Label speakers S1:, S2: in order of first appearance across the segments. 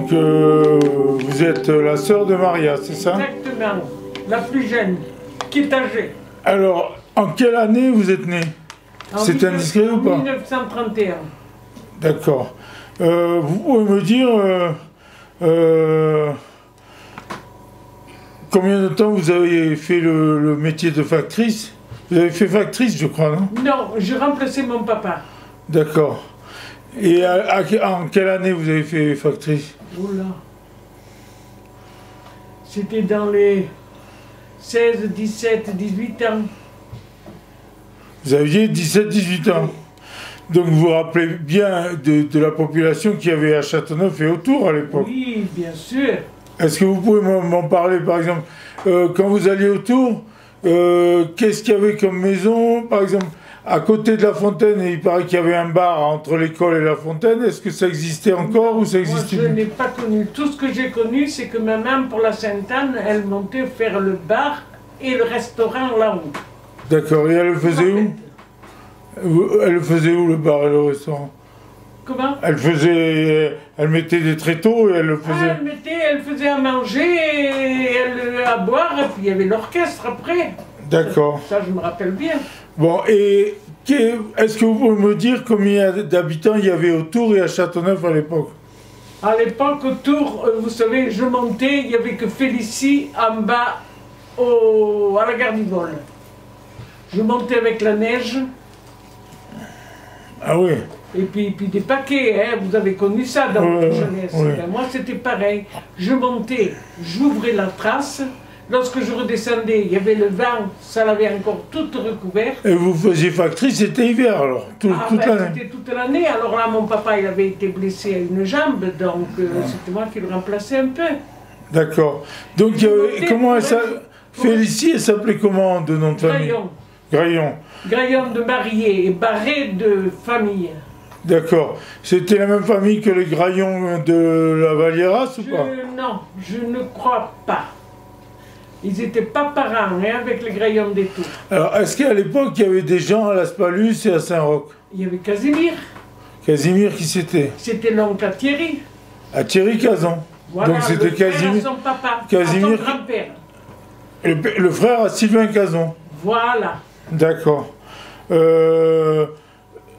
S1: Donc, vous êtes la sœur de Maria, c'est ça?
S2: Exactement. La plus jeune, qui est âgée.
S1: Alors, en quelle année vous êtes né? C'est indiscret ou pas?
S2: En 1931.
S1: D'accord. Vous pouvez me dire combien de temps vous avez fait le métier de factrice? Vous avez fait factrice, je crois, non?
S2: Non, je remplaçais mon papa.
S1: D'accord. Et en quelle année vous avez fait factrice?
S2: Oula. C'était dans les 16, 17, 18 ans.
S1: Vous aviez 17-18 ans. Donc vous vous rappelez bien de la population qu'il y avait à Châteauneuf et autour à l'époque?
S2: Oui, bien sûr.
S1: Est-ce que vous pouvez m'en parler, par exemple, quand vous alliez autour, qu'est-ce qu'il y avait comme maison? Par exemple, à côté de la fontaine, il paraît qu'il y avait un bar entre l'école et la fontaine. Est-ce que ça existait encore ou ça existait
S2: Moi, je
S1: plus?
S2: n'ai pas connu. Tout ce que j'ai connu, c'est que ma maman, pour la Sainte-Anne, elle montait faire le bar et le restaurant là-haut.
S1: D'accord. Et elle le faisait où? Elle le faisait où, le bar et le restaurant?
S2: Comment?
S1: Elle mettait des tréteaux et elle le faisait...
S2: Elle faisait à manger, et à boire, et puis il y avait l'orchestre après.
S1: D'accord.
S2: Ça, je me rappelle bien.
S1: Bon, et est-ce que vous pouvez me dire combien d'habitants il y avait autour et à Châteauneuf à l'époque?
S2: À l'époque, autour, vous savez, je montais, il n'y avait que Félicie en bas à la gare du Vol. Je montais avec la neige.
S1: Ah oui.
S2: Et puis des paquets, hein, vous avez connu ça dans votre jeunesse.
S1: Oui.
S2: Ben, moi, c'était pareil. Je montais, j'ouvrais la trace. Lorsque je redescendais, il y avait le vent, ça l'avait encore toute recouverte.
S1: Et vous faisiez factrice, c'était hiver alors, toute l'année?
S2: C'était toute l'année. Alors là, mon papa, il avait été blessé à une jambe, donc c'était moi qui le remplaçais un peu.
S1: D'accord. Donc, comment elle s'appelait? Félicie, elle s'appelait comment de nom de famille?
S2: Graillon.
S1: Graillon.
S2: Graillon de marié et Barré de famille.
S1: D'accord. C'était la même famille que les Graillons de la Valliéras ou pas?
S2: Non, je ne crois pas. Ils n'étaient pas parents hein, avec les Graillons des Tours.
S1: Alors, est-ce qu'à l'époque, il y avait des gens à Las Palus et à Saint-Roch?
S2: Il y avait Casimir.
S1: Casimir, qui c'était?
S2: C'était l'oncle à Thierry.
S1: À Thierry Cazan.
S2: Voilà,
S1: donc c'était
S2: le frère
S1: Casimir.
S2: à son papa,
S1: Casimir,
S2: à son grand-père.
S1: Le frère à Sylvain Cazan.
S2: Voilà.
S1: D'accord.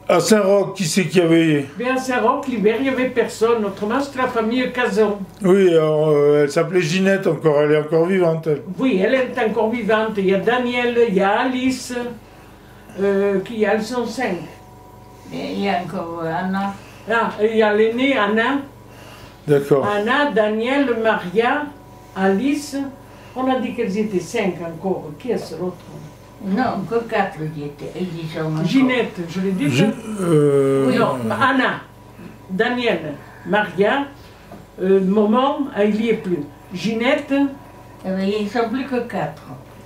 S1: À Saint-Roch, qui c'est qu'il y avait?
S2: Bien à Saint-Roch, l'hiver, il n'y avait personne. Autrement, c'était la famille Cazon.
S1: Oui, elle s'appelait Ginette encore, elle est encore vivante. Elle.
S2: Oui, elle est encore vivante. Il y a Daniel, il y a Alice, elles sont 5.
S3: Et il y a encore Anna.
S2: Ah, il y a l'aînée, Anna.
S1: D'accord.
S2: Anna, Daniel, Maria, Alice. On a dit qu'elles étaient 5 encore. Qui est-ce l'autre?
S3: Non, que 4 ils sont encore.
S2: Ginette, je l'ai dit. Oui, non, Anna, Daniel, Maria, Maman, il n'y est plus. Ginette.
S3: Eh bien, ils ne sont plus que 4.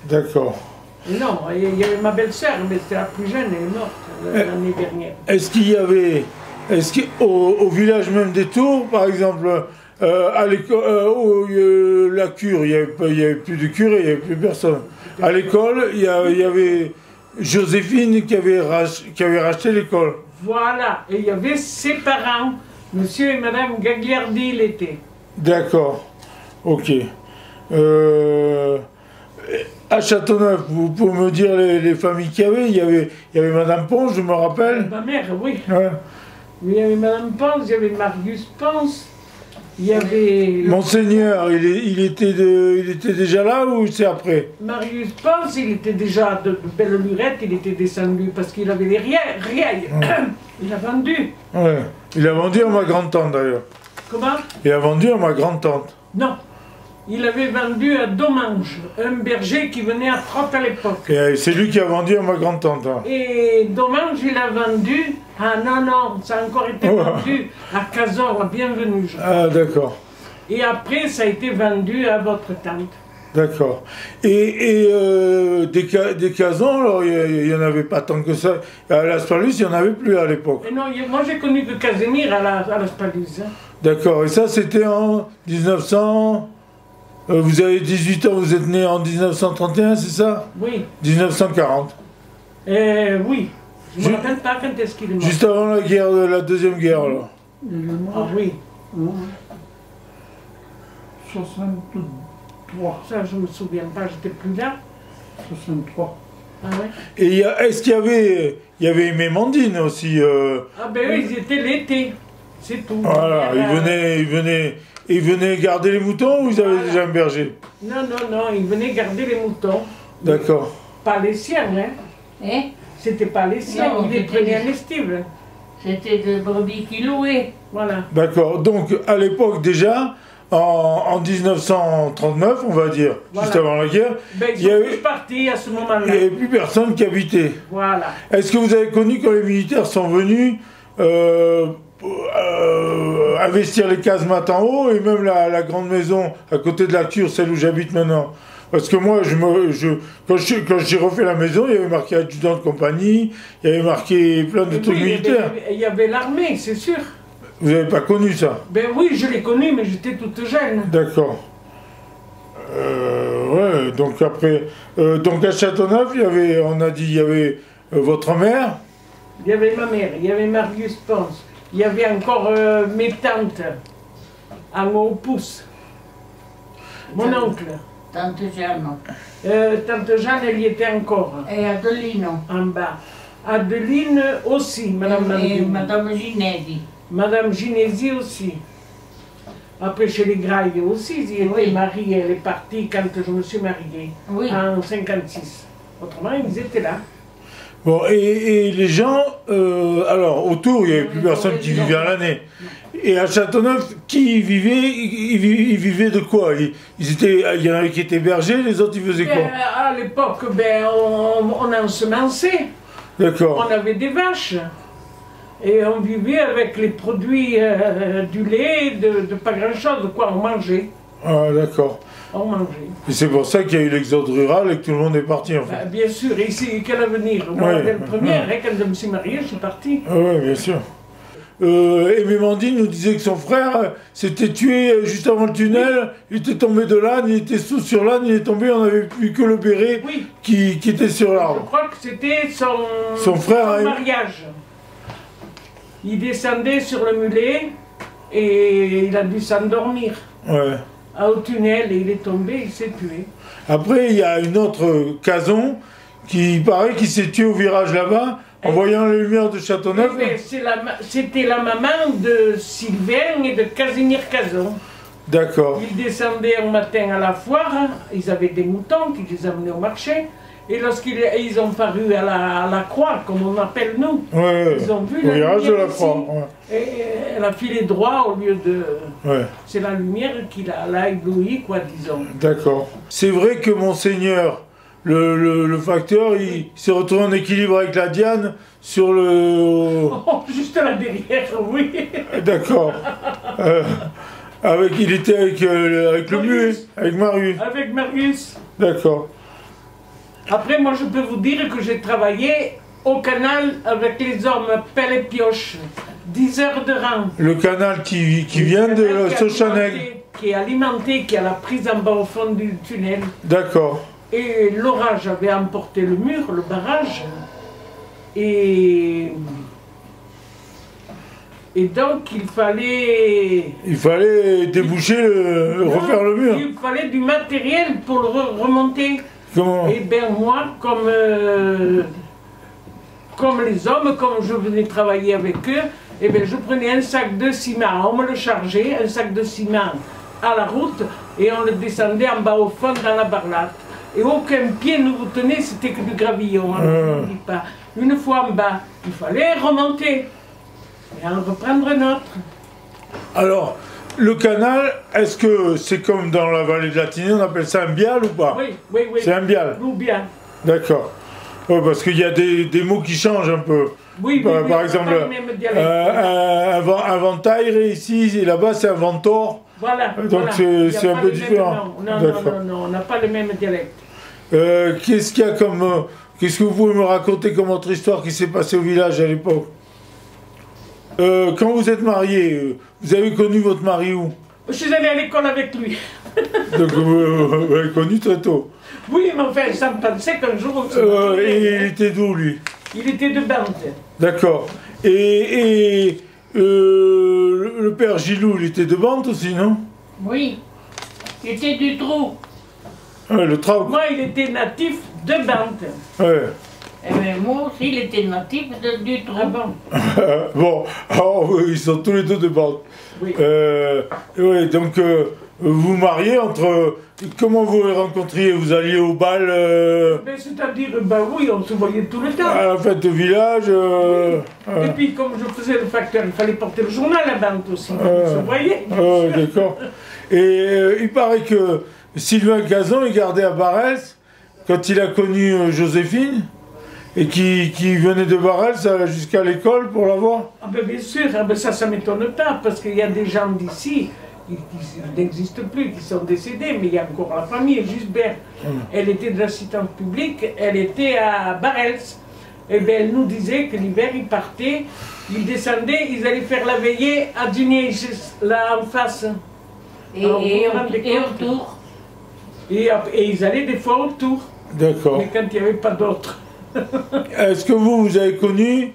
S1: D'accord.
S2: Non, il y avait ma belle-sœur, mais c'était la plus jeune, elle est morte l'année dernière.
S1: Est-ce qu'il y avait, au village même des Tours, par exemple, à l'école, la cure, il n'y avait plus de curé, il n'y avait plus personne. À l'école, il y avait Joséphine qui avait racheté l'école.
S2: Voilà, et il y avait ses parents, monsieur et madame Gagliardi l'été.
S1: D'accord, ok. À Châteauneuf, vous pouvez me dire les familles qu'il y avait? Il y avait madame Ponce, je me rappelle.
S2: Ma mère, oui.
S1: Ouais.
S2: Il y avait madame Ponce, il y avait Marius Ponce, il y avait...
S1: Monseigneur, il était déjà là ou c'est après?
S2: Marius Ponce, il était déjà de belle lurette, il était descendu parce qu'il avait les riailles. Il a vendu.
S1: Ouais. Il a vendu à ma grande-tante d'ailleurs.
S2: Comment?
S1: Il a vendu à ma grande-tante.
S2: Non. Il avait vendu à Domange, un berger qui venait à Trotte à l'époque.
S1: Et c'est lui qui a vendu à ma grande-tante. Hein.
S2: Et Domange, il a vendu... Ah non, ça a encore été vendu à Cazor, la Bienvenue.
S1: Ah d'accord.
S2: Et après, ça a été vendu à votre tante.
S1: D'accord. Et des casons, alors il n'y en avait pas tant que ça. À Las Palus, il n'y en avait plus à l'époque.
S2: Non, moi j'ai connu que Casimir à Las Palus. Hein.
S1: D'accord. Et ça, c'était en 1900... vous avez 18 ans, vous êtes né en 1931, c'est ça?
S2: Oui.
S1: 1940.
S2: Oui. Je ne me rappelle pas quand est-ce qu'il est mort.
S1: Juste avant la Deuxième Guerre, alors.
S2: Ah oui.
S4: 63.
S2: Ça, je me souviens pas, j'étais plus là.
S4: 63.
S2: Ah ouais.
S1: Et est-ce qu'il y avait Mémandine aussi
S2: Ah ben eux, ils étaient l'été. C'est tout.
S1: Voilà, ils venaient garder les moutons ou ils avaient déjà un berger?
S2: Non, ils venaient garder les moutons.
S1: D'accord.
S2: Pas les siens, hein.
S3: Hein?
S2: C'était pas les siens,
S3: Non,
S2: ils les
S3: c'était
S2: prenaient à
S3: des-
S2: l'estive.
S3: C'était des brebis qui louaient.
S2: Voilà.
S1: D'accord. Donc, à l'époque, déjà, en 1939, on va dire,
S2: Voilà.
S1: juste avant la guerre,
S2: Ben,
S1: il
S2: ils
S1: y
S2: sont
S1: avait-
S2: tous partis à ce
S1: il
S2: moment-là.
S1: n'y avait plus personne qui habitait.
S2: Voilà.
S1: Est-ce que vous avez connu quand les militaires sont venus investir les casemates en haut et même la grande maison à côté de la cure, celle où j'habite maintenant? Parce que moi, quand j'ai refait la maison, il y avait marqué adjudant de compagnie, il y avait marqué plein de
S2: Et
S1: trucs
S2: oui,
S1: militaires.
S2: il y avait l'armée, c'est sûr.
S1: Vous n'avez pas connu ça?
S2: Ben oui, je l'ai connu, mais j'étais toute jeune.
S1: D'accord. Ouais, donc après, donc à Châteauneuf, on a dit, il y avait votre mère.
S2: Il y avait ma mère, il y avait Marius Ponce, il y avait encore mes tantes, en haut pouce. Mon oncle.
S3: Tante Jeanne.
S2: Tante Jeanne, elle y était encore,
S3: Et Adelino.
S2: en bas. Adeline aussi, Madame
S3: Et
S2: Mandine.
S3: Madame Ginesi.
S2: Madame Ginesi aussi. Après, chez les Grailles aussi, ils y étaient
S3: Oui.
S2: mariés. Elle est partie quand je me suis mariée,
S3: Oui.
S2: en 56. Autrement, ils étaient là.
S1: Bon, et les gens, alors autour, il n'y avait plus personne qui vivait à l'année. Et à Châteauneuf, qui y vivait, ils vivaient de quoi? Il y en avait qui étaient bergers, les autres ils faisaient
S2: Ben,
S1: quoi?
S2: à l'époque, ben, on ensemençait.
S1: D'accord.
S2: On avait des vaches. Et on vivait avec les produits du lait, de pas grand-chose, quoi, on mangeait.
S1: Ah, d'accord.
S2: On mangeait.
S1: Et c'est pour ça qu'il y a eu l'exode rural et que tout le monde est parti en fait.
S2: Ben, bien sûr, et ici, quel avenir? Moi,
S1: Ouais,
S2: dès le premier,
S1: ouais.
S2: hein, quand je me suis mariée, je suis partie.
S1: Ah ouais, bien sûr. Et Mémandine nous disait que son frère s'était tué juste avant le tunnel, il était tombé de l'âne, il était sous sur l'âne, il est tombé, on n'avait plus que le béret
S2: Oui,
S1: qui était sur
S2: je
S1: l'arbre.
S2: crois que c'était
S1: Son frère a eu-
S2: mariage. Il descendait sur le mulet et il a dû s'endormir
S1: Ouais.
S2: au tunnel et il est tombé, il s'est tué.
S1: Après, il y a une autre Cason qui paraît qu'il s'est tué au virage là-bas en voyant les lumières de Châteauneuf.
S2: Oui, mais c'était la maman de Sylvain et de Casimir Cazon.
S1: D'accord.
S2: Ils descendaient un matin à la foire, ils avaient des moutons qui les amenaient au marché, et lorsqu'ils ont paru à la croix, comme on appelle nous,
S1: Ouais,
S2: ils ont vu
S1: au
S2: la
S1: virage de
S2: lumière
S1: la
S2: ici.
S1: croix. Ouais.
S2: Et elle a filé droit au lieu de...
S1: Ouais.
S2: C'est la lumière qui l'a ébloui, quoi, disons.
S1: D'accord. C'est vrai que Monseigneur, le facteur, il s'est retrouvé en équilibre avec la Diane sur le...
S2: Oh, juste là derrière, oui.
S1: D'accord. Il était avec le muet, avec Marius.
S2: Avec Marius.
S1: D'accord.
S2: Après, moi, je peux vous dire que j'ai travaillé au canal avec les hommes pelle et pioche. 10 heures de rang.
S1: Le canal qui vient de
S2: Le canal
S1: Sochaneg.
S2: qui est alimenté, qui a la prise en bas au fond du tunnel.
S1: D'accord.
S2: Et l'orage avait emporté le mur, le barrage. Et donc, il fallait...
S1: Il fallait déboucher, refaire le mur.
S2: Il fallait du matériel pour le remonter.
S1: Comment?
S2: Et bien moi, comme les hommes, comme je venais travailler avec eux, et bien je prenais un sac de ciment, on me le chargeait, un sac de ciment à la route, et on le descendait en bas au fond dans la barlate. Et aucun pied ne vous tenait, c'était que du gravillon, hein, je ne dis pas. Une fois en bas, il fallait remonter et en reprendre un autre.
S1: Alors, le canal, est-ce que c'est comme dans la vallée de la Tinée, on appelle ça un bial ou pas?
S2: Oui, oui, oui.
S1: C'est un bial.
S2: Ou bien.
S1: D'accord. Ouais, parce qu'il y a des mots qui changent un peu.
S2: Oui, oui,
S1: Par
S2: oui, on n'a
S1: exemple,
S2: pas le même dialecte.
S1: un ventail ici, et là-bas c'est un ventor.
S2: Voilà.
S1: Donc
S2: voilà.
S1: c'est
S2: Il y a
S1: un
S2: pas
S1: peu
S2: les mêmes
S1: différent.
S2: noms. Non,
S1: D'accord.
S2: non, on n'a pas le même dialecte.
S1: Qu'est-ce qu'il y a comme. Qu'est-ce que vous pouvez me raconter comme autre histoire qui s'est passée au village à l'époque? Quand vous êtes marié, vous avez connu votre mari où?
S2: Je suis allée à l'école avec lui.
S1: Donc vous l'avez connu très tôt.
S2: Oui, mais enfin, ça me pensait qu'un jour on se
S1: Et
S2: retrouverait.
S1: il était d'où lui?
S2: Il était de Bante.
S1: D'accord. Et le père Gilou, il était de Bante aussi, non?
S3: Oui. Il était du trou.
S1: Ouais, le Trauc.
S2: Moi, il était natif de Bante.
S1: Ouais.
S3: Et bien, moi aussi, il était natif du trou.
S2: Ah bon?
S1: Bon, alors, ils sont tous les deux de bande.
S2: Oui.
S1: Ouais, donc, vous vous mariez entre... Comment vous les rencontriez? Vous alliez au bal
S2: Ben, c'est-à-dire, ben oui, on se voyait tout le temps.
S1: à la fête de village
S2: Et puis, comme je faisais le facteur, il fallait porter le journal à Bante aussi. On se voyait.
S1: D'accord. Et il paraît que Sylvain Cazan est gardé à Barès quand il a connu Joséphine et qui venait de Barès jusqu'à l'école pour la voir.
S2: Ah ben, bien sûr, ah ben, ça m'étonne pas, parce qu'il y a des gens d'ici qui n'existent plus, qui sont décédés, mais il y a encore la famille, Gisbert. Elle était de l'assistance publique, elle était à Barels. Et bien, elle nous disait que l'hiver, ils partaient, ils descendaient, ils allaient faire la veillée à Dunier, là en face.
S3: Et autour.
S2: Et ils allaient des fois autour,
S1: D'accord.
S2: mais quand il n'y avait pas d'autres.
S1: Est-ce que vous avez connu,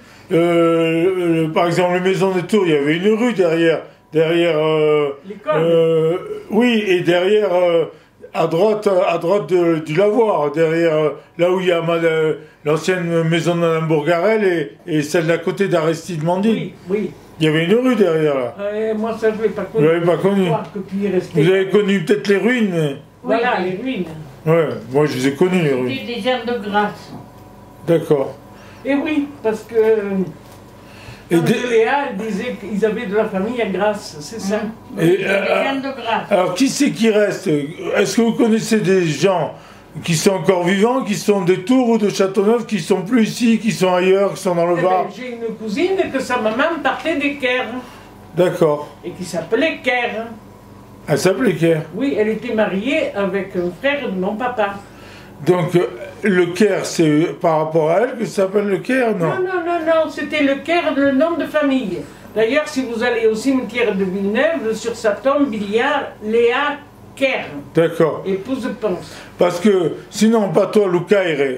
S1: par exemple, les maisons des Tours, il y avait une rue derrière
S2: L'école.
S1: oui, et derrière, à droite du lavoir, derrière là où il y a l'ancienne maison de Mme Bourgarel et celle d'à côté d'Aristide Mandine.
S2: Oui, oui.
S1: Il y avait une rue derrière là.
S2: Moi, ça, je ne l'ai pas connu.
S1: Vous l'avez pas connu?
S2: Je crois que tu y es resté.
S1: Vous avez connu peut-être les ruines, mais...
S2: Voilà,
S3: Oui.
S2: les ruines.
S1: Ouais, moi je les ai connues les ruines.
S3: C'était des gens de grâce.
S1: D'accord.
S2: Et oui, parce que Léa elle disait qu'ils avaient de la famille à Grasse, c'est ça.
S1: Et,
S3: Des gens de grâce.
S1: alors qui c'est qui reste? Est-ce que vous connaissez des gens qui sont encore vivants, qui sont des Tours ou de Châteauneuf, qui sont plus ici, qui sont ailleurs, qui sont dans le
S2: Eh
S1: Var?
S2: ben, j'ai une cousine que sa maman partait des Caire
S1: D'accord.
S2: et qui s'appelait Caire.
S1: Elle s'appelait Caire.
S2: Oui, elle était mariée avec un frère de mon papa.
S1: Donc le Caire, c'est par rapport à elle que ça s'appelle le Caire, non?
S2: Non, c'était le Caire, le nom de famille. D'ailleurs, si vous allez au cimetière de Villeneuve, sur sa tombe, il y a Léa Caire,
S1: D'accord.
S2: épouse de Ponce.
S1: Parce que sinon, pas toi, Lucaire.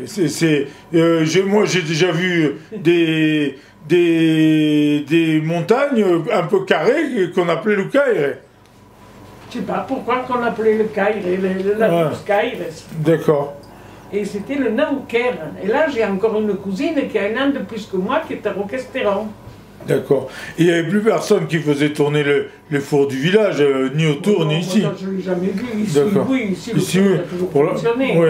S1: Moi, j'ai déjà vu des montagnes un peu carrées qu'on appelait Lucaire.
S2: Je ne sais pas pourquoi qu'on appelait le Caire, la douce Caire.
S1: D'accord.
S2: Et c'était le nom Caire. Et là, j'ai encore une cousine qui a un an de plus que moi, qui est à Roquestéron.
S1: D'accord. Et il n'y avait plus personne qui faisait tourner les fours du village, ni autour, ni ici.
S2: Je ne l'ai jamais vu. Ici,
S1: D'accord.
S2: oui, ici, le
S1: Ici,
S2: four
S1: oui.
S2: a toujours
S1: Pour
S2: fonctionné.
S1: Oui.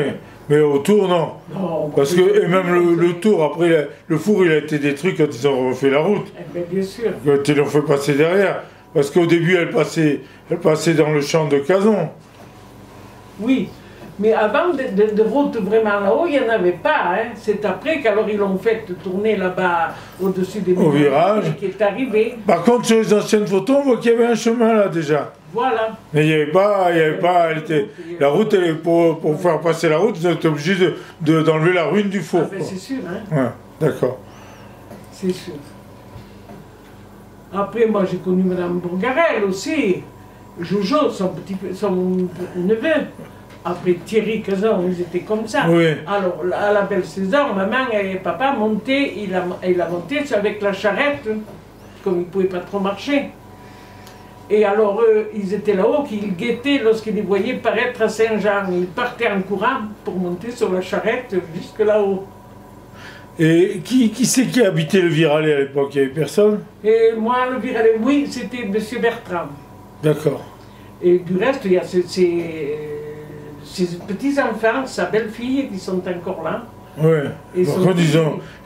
S1: Mais autour, non.
S2: Non,
S1: Parce que, et même le tour, après, le four, il a été détruit quand ils ont refait la route.
S2: Eh bien sûr.
S1: Quand ils l'ont fait passer derrière. Parce qu'au début, elle passait dans le champ de Cazon.
S2: Oui. Mais avant de route vraiment là-haut, il n'y en avait pas. Hein. C'est après qu'alors ils l'ont fait tourner là-bas au-dessus des
S1: Au virage.
S2: qui est arrivé.
S1: Par contre, sur les anciennes photos, on voit qu'il y avait un chemin là déjà.
S2: Voilà.
S1: Mais il n'y avait pas, la route, pour faire passer la route, ils étaient obligés d'enlever la ruine du four.
S2: Ah ben, c'est sûr, hein.
S1: Ouais, d'accord.
S2: C'est sûr. Après, moi, j'ai connu Mme Bourgarel aussi. Jojo, son neveu. Après Thierry Cazan, ils étaient comme ça.
S1: Oui.
S2: Alors, à la belle saison, maman et papa montaient, il a monté avec la charrette, comme ils ne pouvaient pas trop marcher. Et alors, eux, ils étaient là-haut, qu'ils guettaient lorsqu'ils les voyaient paraître à Saint-Jean. Ils partaient en courant pour monter sur la charrette jusque là-haut.
S1: Et qui c'est qui habitait le Viralet à l'époque? Il n'y avait personne?
S2: Et moi, le Viralet, oui, c'était M. Bertrand.
S1: D'accord.
S2: Et du reste, il y a ses petits-enfants, sa belle-fille, qui sont encore là.
S1: Ouais.
S2: Et
S1: Par
S2: son
S1: contre,
S2: fils,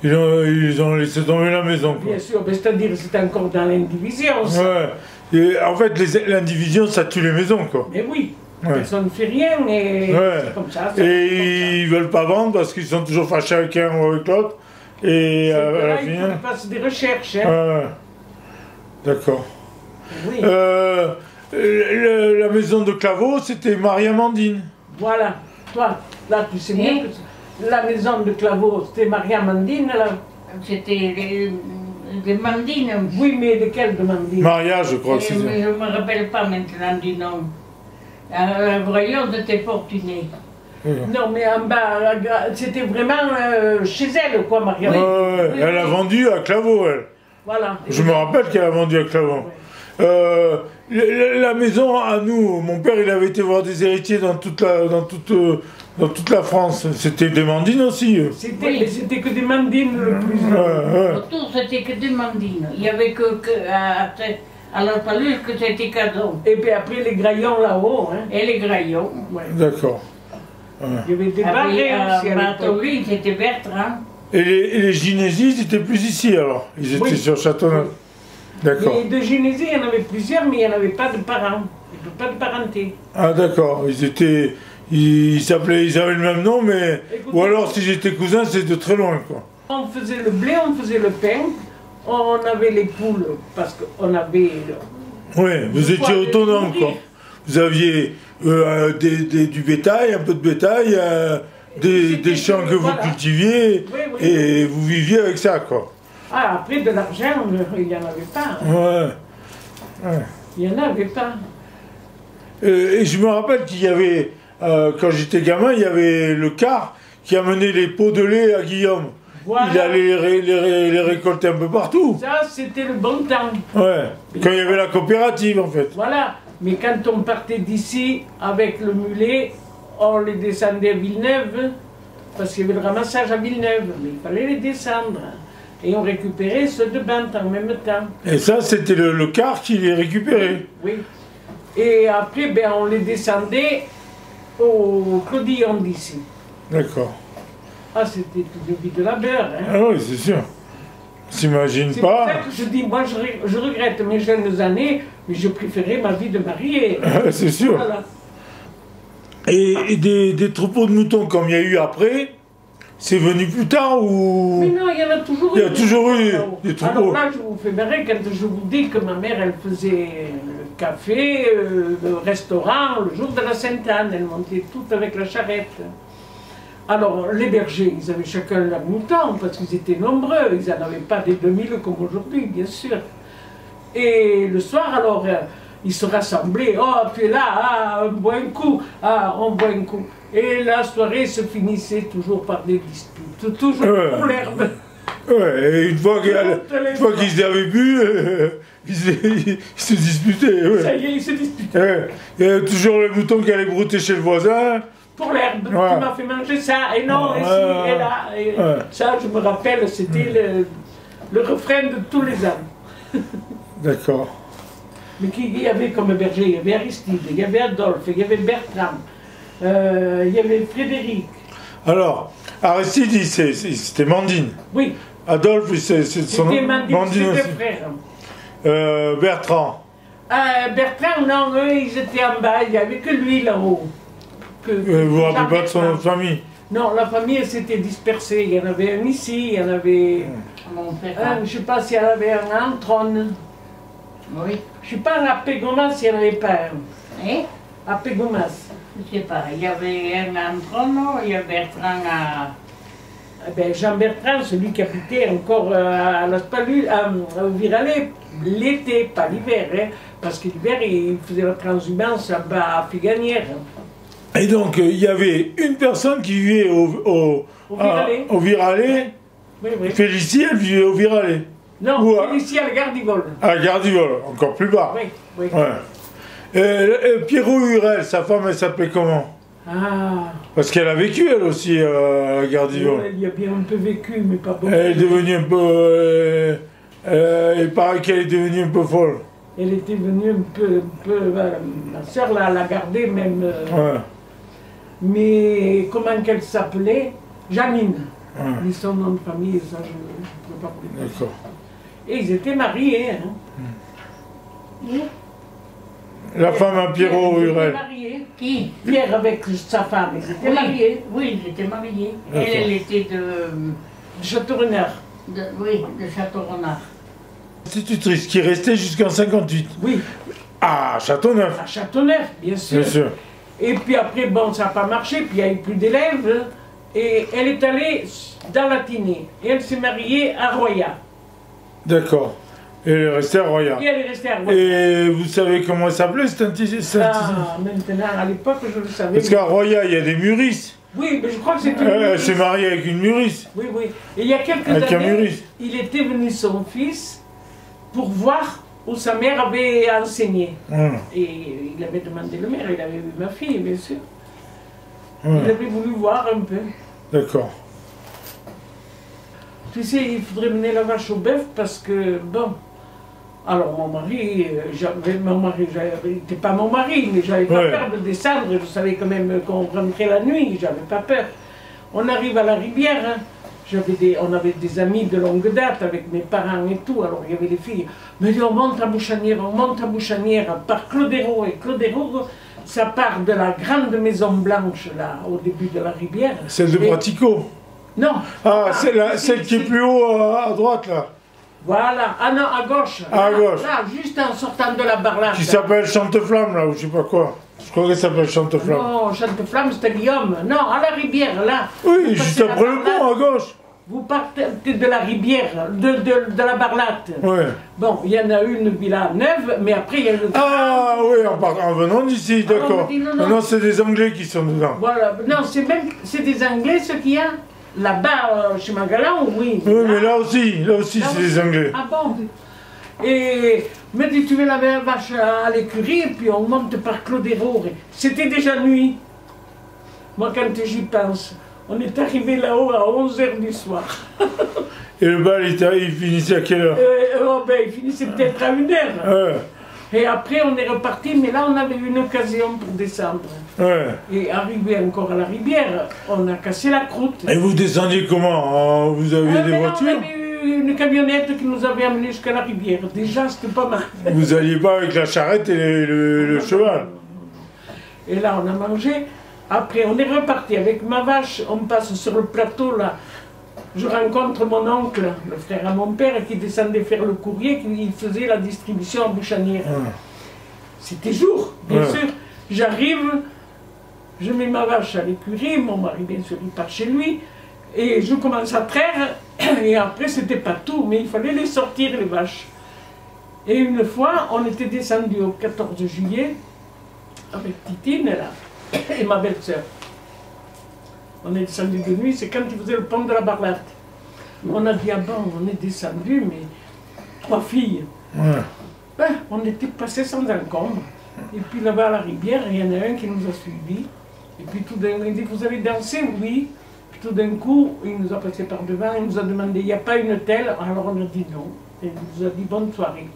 S1: ils ont laissé tomber la maison, quoi.
S2: bien sûr, mais c'est-à-dire c'est encore dans l'indivision. Ça.
S1: Ouais. Et en fait, l'indivision, ça tue les maisons, quoi.
S2: Mais oui,
S1: Ouais.
S2: personne ne fait rien, et
S1: Ouais.
S2: c'est comme ça.
S1: Et ils veulent pas vendre parce qu'ils sont toujours fâchés avec un ou avec l'autre. Et à la
S2: Là,
S1: fin.
S2: il faut qu'ils fassent des recherches. Hein.
S1: Ouais. D'accord.
S2: Oui,
S1: La maison de Claveau, c'était Marie-Amandine.
S2: voilà. Toi, là, tu sais mieux que la maison de Claveau, c'était Marie-Amandine, là.
S3: C'était des mandines.
S2: Oui, mais de quelle de Mandine?
S1: Maria, je crois que c'est ça.
S3: Mais je ne me rappelle pas maintenant du nom. Un royaume était fortuné.
S2: Non, mais en bas, c'était vraiment chez elle, quoi, Marie-Amandine.
S1: Ouais,
S3: Oui,
S1: elle a
S3: oui.
S1: vendu à Claveau, elle.
S2: Voilà.
S1: Je me rappelle qu'elle a vendu à Claveau. la maison à nous, mon père il avait été voir des héritiers dans toute la France. C'était des mandines aussi.
S2: C'était que des mandines le plus.
S3: Autour, c'était que des mandines. Il n'y avait à la palus que c'était cadeau.
S2: Et puis après les graillons là-haut. Hein.
S3: Et les graillons.
S2: Ouais.
S1: D'accord.
S2: Il y avait des barrets aussi.
S3: Bartoli, c'était Bertrand.
S1: Et les Gynésies, ils étaient plus ici alors. Ils étaient sur Châteauneuf. D'accord.
S2: Mais de Gynésie, il y en avait plusieurs, mais il n'y en avait pas de parents. Pas de parenté.
S1: Ah d'accord. Ils avaient le même nom, mais.
S2: Écoutez,
S1: ou alors si j'étais cousin, c'est de très loin quoi.
S2: On faisait le blé, on faisait le pain, on avait les poules, parce qu'on avait.
S1: Oui, vous étiez autonome quoi. Vous aviez du bétail, un peu de bétail, des champs que vous cultiviez, et vous viviez avec ça quoi.
S2: Ah, après de l'argent, il n'y en avait pas.
S1: Ouais.
S2: Il n'y en avait pas.
S1: Et je me rappelle qu'il y avait, quand j'étais gamin, il y avait le car qui amenait les pots de lait à Guillaume. Voilà. Il allait les récolter un peu partout.
S2: Ça, c'était le bon temps.
S1: Ouais, quand il y avait la coopérative en fait.
S2: Voilà, mais quand on partait d'ici avec le mulet, on les descendait à Villeneuve, parce qu'il y avait le ramassage à Villeneuve, mais il fallait les descendre. Et on récupérait ceux de Bente en même temps.
S1: Et ça, c'était le car qui les récupérait.
S2: Oui. Et après, ben, on les descendait au Clodillon d'ici.
S1: D'accord.
S2: Ah, c'était une vie de labeur. Hein.
S1: Ah oui, c'est sûr. On s'imagine pas.
S2: C'est pour ça que je dis, moi je regrette mes jeunes années, mais je préférais ma vie de mariée.
S1: C'est sûr.
S2: Voilà.
S1: Et des troupeaux de moutons comme il y a eu après, c'est venu plus tard ou...
S2: Mais non, il y en a toujours eu.
S1: Il y a toujours eu des troupeaux.
S2: Alors là, je vous fais marrer quand je vous dis que ma mère, elle faisait le café, le restaurant, le jour de la Sainte-Anne, elle montait tout avec la charrette. Alors, les bergers, ils avaient chacun leur mouton, parce qu'ils étaient nombreux, ils n'en avaient pas des 2000 comme aujourd'hui, bien sûr. Et le soir, alors, ils se rassemblaient, oh, tu es là, ah, on boit un coup, ah, on boit un coup. Et la soirée se finissait toujours par des disputes, toujours pour l'herbe.
S1: Ouais, et une fois qu'ils avaient bu, ils se disputaient. Ouais.
S2: Ça y est, ils se disputaient.
S1: Ouais. Il y avait toujours le mouton qui allait brouter chez le voisin.
S2: Pour l'herbe, tu m'as fait manger ça, et non, et ci, et là. Et ça, je me rappelle, c'était le refrain de tous les âmes.
S1: D'accord.
S2: Mais qui y avait comme berger? Il y avait Aristide, il y avait Adolphe, il y avait Bertrand, il y avait Frédéric.
S1: Alors, Aristide, c'était Mandine.
S2: Oui.
S1: Adolphe, c'est son
S2: Mandine aussi. Frères.
S1: Bertrand.
S2: Bertrand, non, eux, ils étaient en bas, il n'y avait que lui là-haut.
S1: Vous ne vous rappelez pas de son nom de famille?
S2: Non, la famille s'était dispersée. Il y en avait un ici, il y en avait un, je ne sais pas s'il y en avait un à Antronne.
S3: Oui.
S2: Je ne sais pas à Pégomas s'il n'y en avait pas un.
S3: Hein?
S2: À Pégomas.
S3: Je ne sais pas. Il y avait un à Antronne, il y a Bertrand à...
S2: Ben, Jean Bertrand, celui qui habitait encore à la Spalule, au Viralet, l'été, pas l'hiver, hein, parce que l'hiver, il faisait la transhumance là-bas à Figanière.
S1: Et donc, il y avait une personne qui vivait au Viralet.
S2: Oui, oui.
S1: Félicie, elle vivait au Viralet.
S2: Non, Félicie à la Gardivole.
S1: À la Gardivole, encore plus bas.
S2: Oui, oui.
S1: Ouais. Pierrot Hurel, sa femme, elle s'appelait comment?
S2: Ah.
S1: Parce qu'elle a vécu, elle aussi, à la Gardivole.
S2: Elle y a bien un peu vécu, mais pas beaucoup.
S1: Elle est devenue un peu... il paraît qu'elle est devenue un peu folle.
S2: Elle était venue un peu ma soeur l'a gardée même.
S1: Ouais.
S2: Mais comment qu'elle s'appelait? Janine. Ni son nom de famille, ça je ne peux pas vous dire.
S1: D'accord.
S2: Et ils étaient mariés. Hein.
S1: La femme à Pierrot Hurel.
S2: Ils étaient mariés. Qui? Pierre avec sa femme, ils étaient mariés.
S3: Oui, ils étaient mariés. Elle était
S2: de Château-Renard.
S3: Oui, de Château-Renard.
S1: Institutrice qui restait jusqu'en 58.
S2: Oui.
S1: À Châteauneuf.
S2: À Châteauneuf, bien sûr.
S1: Bien sûr.
S2: Et puis après, bon, ça n'a pas marché, puis il n'y avait plus d'élèves. Et elle est allée dans la Tinée. Et elle s'est mariée à Roya.
S1: D'accord. Et elle est restée à Roya.
S2: Et elle est restée à Roya.
S1: Et vous savez comment elle s'appelait, cette
S2: Ah, maintenant, à l'époque, je le savais.
S1: Parce qu'à Roya, il y a des murisses.
S2: Oui, mais je crois que c'est une
S1: Elle s'est mariée avec une murisse.
S2: Oui, oui. Et il y a quelques
S1: avec
S2: années,
S1: un murisse.
S2: il était venu son fils pour voir où sa mère avait enseigné. Et il avait demandé le maire, il avait vu ma fille, bien sûr. Il avait voulu voir un peu.
S1: D'accord.
S2: Tu sais, il faudrait mener la vache au bœuf parce que, bon, alors mon mari, n'était pas mon mari, mais j'avais pas peur de descendre, je savais quand même qu'on rentrait la nuit, j'avais pas peur. On arrive à la rivière, hein. On avait des amis de longue date avec mes parents et tout, alors il y avait des filles, mais on monte à Bouchanière par Claudérault, et Claudérault, ça part de la grande maison blanche, là, au début de la rivière.
S1: Celle de Bratico?
S2: Non.
S1: Ah, celle qui est plus haut à droite, là.
S2: Voilà. Ah non, à gauche.
S1: À gauche.
S2: Là, juste en sortant de la barlade.
S1: Qui s'appelle Chanteflamme, là, ou je sais pas quoi. Je crois qu'elle s'appelle Chanteflamme.
S2: Non, Chanteflamme, c'était Guillaume. Non, à la rivière, là.
S1: Oui, juste après le pont, à gauche.
S2: Vous partez de la rivière, de la barlate.
S1: Oui.
S2: Bon, il y en a une villa neuve, mais après il y a une...
S1: Ah oui, en venant d'ici, d'accord. Non, c'est des Anglais qui sont dedans.
S2: Voilà, non, c'est des Anglais, ce qu'il y a là-bas, chez Magalan, oui.
S1: Oui, mais là aussi c'est des Anglais.
S2: Ah bon? Et me dit, tu veux la vache à l'écurie, et puis on monte par Claudérault. C'était déjà nuit. Moi, quand j'y pense, on est arrivé là-haut à 11h du soir.
S1: Et le bal, il finissait à quelle heure?
S2: Il finissait peut-être à 1h. Et après, on est reparti, mais là, on avait une occasion pour descendre. Et arrivé encore à la rivière, on a cassé la croûte.
S1: Et vous descendiez comment? Vous aviez des voitures?
S2: On avait eu une camionnette qui nous avait amenés jusqu'à la rivière. Déjà, c'était pas mal.
S1: Vous alliez pas avec la charrette et le cheval?
S2: Et là, on a mangé. Après, on est reparti avec ma vache. On passe sur le plateau, là. Je rencontre mon oncle, le frère à mon père, qui descendait faire le courrier, qui faisait la distribution à Bouchanière. C'était jour, bien sûr. J'arrive, je mets ma vache à l'écurie, mon mari, bien sûr, il part chez lui, et je commence à traire, et après, c'était pas tout, mais il fallait les sortir, les vaches. Et une fois, on était descendu au 14 juillet, avec Titine, là, et ma belle-sœur. On est descendu de nuit, c'est quand ils faisaient le pont de la Barlate. On a dit, ah bon, on est descendu, mais 3 filles. Ben, on était passés sans encombre. Et puis là-bas à la rivière, il y en a un qui nous a suivis. Et puis tout d'un coup, il dit, vous avez dansé? Oui. Puis tout d'un coup, il nous a passé par devant, il nous a demandé, il n'y a pas une telle? Alors on a dit non. Et il nous a dit, bonne soirée.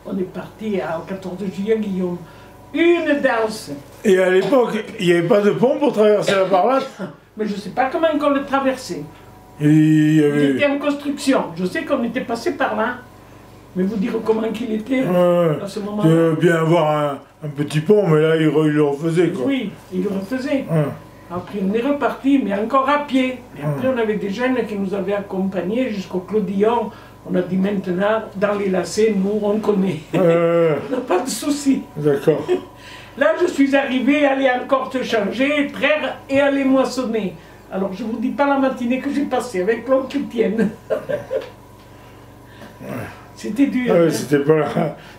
S2: On est parti au 14 juillet, Guillaume. Une danse.
S1: Et à l'époque, il n'y avait pas de pont pour traverser la Barlate?
S2: Mais je ne sais pas comment on le traversait.
S1: Il
S2: était en construction. Je sais qu'on était passé par là. Mais vous dire comment qu'il était à ce moment-là.
S1: Il devait bien avoir un petit pont, mais là, il le refaisait, quoi.
S2: Oui, il le refaisait. Après, on est reparti, mais encore à pied. Et après, on avait des jeunes qui nous avaient accompagnés jusqu'au Clodillon. On a dit maintenant, dans les lacets, nous, on connaît. On n'a pas de soucis.
S1: D'accord.
S2: Là, je suis arrivé, aller encore te changer, traire et aller moissonner. Alors, je ne vous dis pas la matinée que j'ai passée avec l'oncle Étienne. C'était dur.
S1: Ah,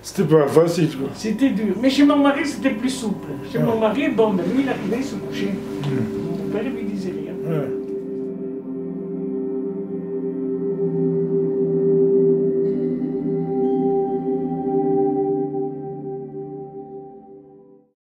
S1: c'était pas facile, quoi.
S2: C'était dur. Mais chez mon mari, c'était plus souple. Chez mon mari, bon, ben, lui, il arrivait, il se couchait. Mon père, il ne disait rien.